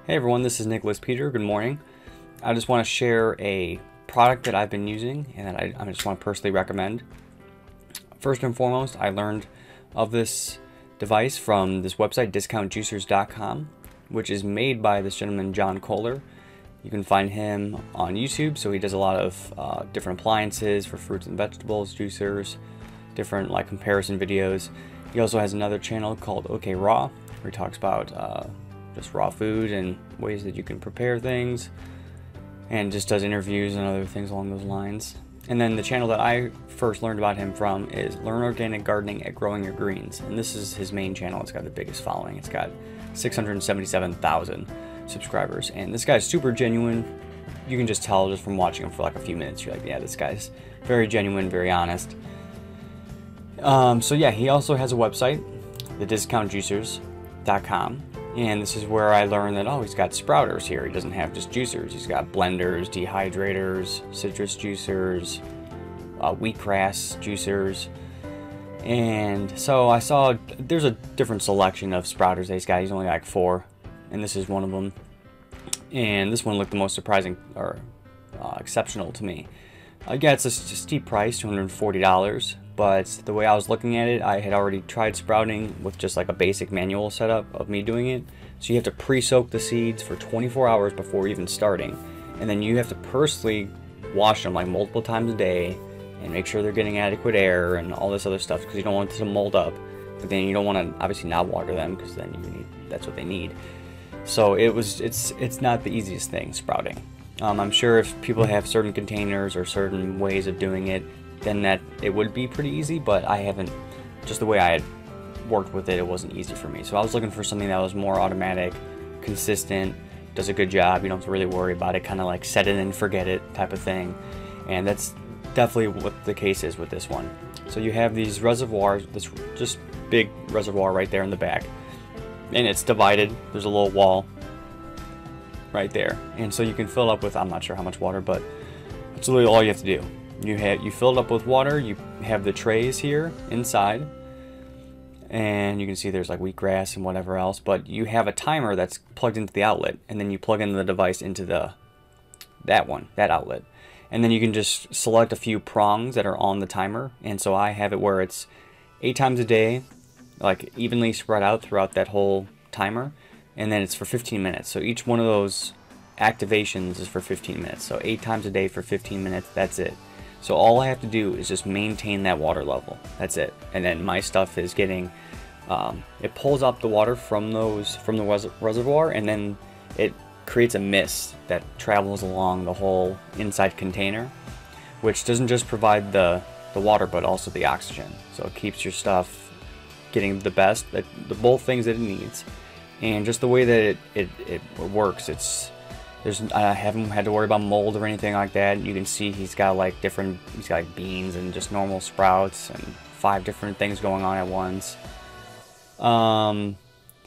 Hey everyone, this is Nicholas Peter. Good morning. I just want to share a product that I've been using and that I just want to personally recommend. First and foremost, I learned of this device from this website, discountjuicers.com, which is made by this gentleman, John Kohler. You can find him on YouTube, so he does a lot of different appliances for fruits and vegetables, juicers, different like comparison videos. He also has another channel called OK Raw, where he talks about just raw food and ways that you can prepare things, and just does interviews and other things along those lines. And then the channel that I first learned about him from is Learn Organic Gardening at Growing Your Greens, and this is his main channel. It's got the biggest following. It's got 677,000 subscribers, and this guy's super genuine. You can just tell just from watching him for like a few minutes. You're like, yeah, this guy's very genuine, very honest. So yeah, he also has a website, thediscountjuicers.com. And this is where I learned that, oh, he's got sprouters here. He doesn't have just juicers. He's got blenders, dehydrators, citrus juicers, wheatgrass juicers. And so I saw there's a different selection of sprouters that he's got. He's only got like 4, and this is one of them. And this one looked the most surprising or exceptional to me. Yeah, it's a steep price, $240. But the way I was looking at it, I had already tried sprouting with just like a basic manual setup of me doing it. So you have to pre-soak the seeds for 24 hours before even starting. And then you have to personally wash them like multiple times a day and make sure they're getting adequate air and all this other stuff, because you don't want it to mold up. But then you don't want to obviously not water them, because then that's what they need. So it's not the easiest thing, sprouting. I'm sure if people have certain containers or certain ways of doing it, then that it would be pretty easy, but I haven't, just the way I had worked with it, it wasn't easy for me. So I was looking for something that was more automatic, consistent, does a good job, you don't have to really worry about it, kind of like set it and forget it type of thing. And that's definitely what the case is with this one. So you have these reservoirs, this just big reservoir right there in the back, and it's divided, there's a little wall right there. And so you can fill it up with, I'm not sure how much water, but that's literally all you have to do. You fill it up with water, you have the trays here inside, and you can see there's like wheatgrass and whatever else, but you have a timer that's plugged into the outlet, and then you plug in the device into that outlet. And then you can just select a few prongs that are on the timer, and so I have it where it's 8 times a day, like evenly spread out throughout that whole timer, and then it's for 15 minutes. So each one of those activations is for 15 minutes. So 8 times a day for 15 minutes, that's it. So all I have to do is just maintain that water level. That's it. And then my stuff is getting, it pulls up the water from the reservoir, and then it creates a mist that travels along the whole inside container, which doesn't just provide the water, but also the oxygen. So it keeps your stuff getting the best, both things that it needs. And just the way that it works, I haven't had to worry about mold or anything like that. You can see he's got like beans and just normal sprouts and 5 different things going on at once. So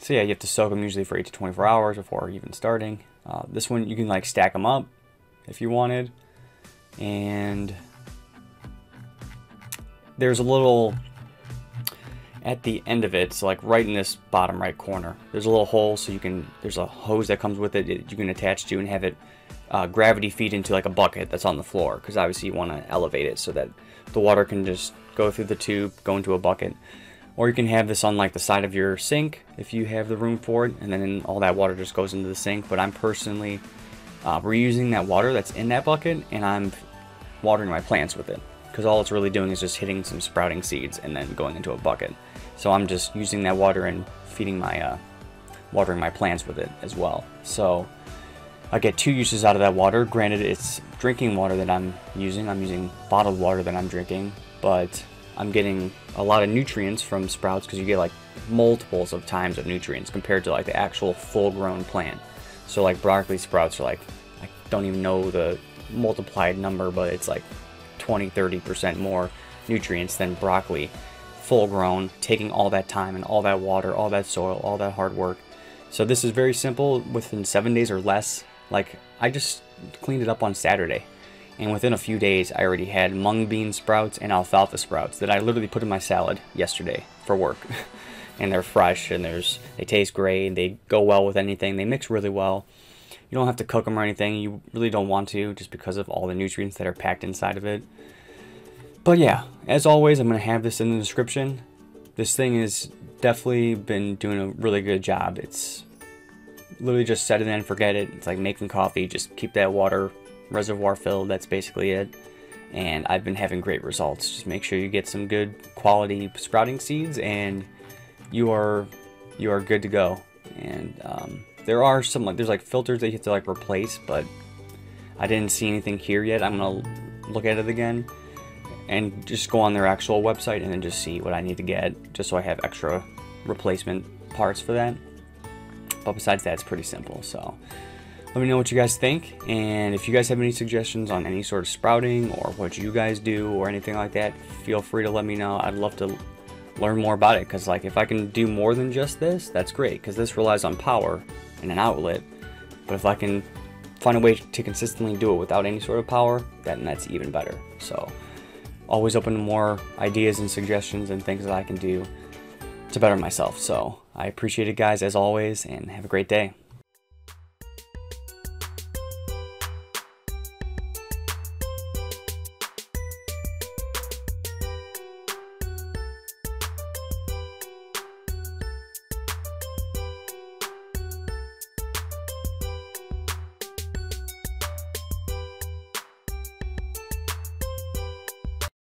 yeah, you have to soak them usually for 8 to 24 hours before even starting. This one you can like stack them up if you wanted, and there's a little at the end of it, so like right in this bottom right corner, there's a little hole, so there's a hose that comes with it you can attach to and have it gravity feed into like a bucket that's on the floor, because obviously you want to elevate it so that the water can just go through the tube, go into a bucket. Or you can have this on like the side of your sink if you have the room for it, and then all that water just goes into the sink. But I'm personally reusing that water that's in that bucket, and I'm watering my plants with it, because all it's really doing is just hitting some sprouting seeds and then going into a bucket. So I'm just using that water and feeding my watering my plants with it as well. So I get 2 uses out of that water. Granted, it's drinking water that I'm using bottled water that I'm drinking, but I'm getting a lot of nutrients from sprouts, because you get like multiples of times of nutrients compared to like the actual full-grown plant. So like broccoli sprouts are like, I don't even know the multiplied number, but it's like 20-30% more nutrients than broccoli full grown, taking all that time and all that water, all that soil, all that hard work. So this is very simple, within 7 days or less. Like, I just cleaned it up on Saturday, and within a few days I already had mung bean sprouts and alfalfa sprouts that I literally put in my salad yesterday for work. and they're fresh, and they taste great, they go well with anything, they mix really well. You don't have to cook them or anything, you really don't want to, just because of all the nutrients that are packed inside of it. But yeah, as always, I'm going to have this in the description. This thing has definitely been doing a really good job. It's literally just set it in and forget it. It's like making coffee, just keep that water reservoir filled, that's basically it. And I've been having great results. Just make sure you get some good quality sprouting seeds and you are good to go. And there are some, like, there's like filters that you have to like replace, but I didn't see anything here yet. I'm gonna look at it again and just go on their actual website and then just see what I need to get, just so I have extra replacement parts for that. But besides that, it's pretty simple. So let me know what you guys think, and if you guys have any suggestions on any sort of sprouting or what you guys do or anything like that, feel free to let me know. I'd love to learn more about it, because like if I can do more than just this, that's great, because this relies on power and an outlet. But if I can find a way to consistently do it without any sort of power, then that's even better. So always open to more ideas and suggestions and things that I can do to better myself. So I appreciate it, guys, as always, and have a great day.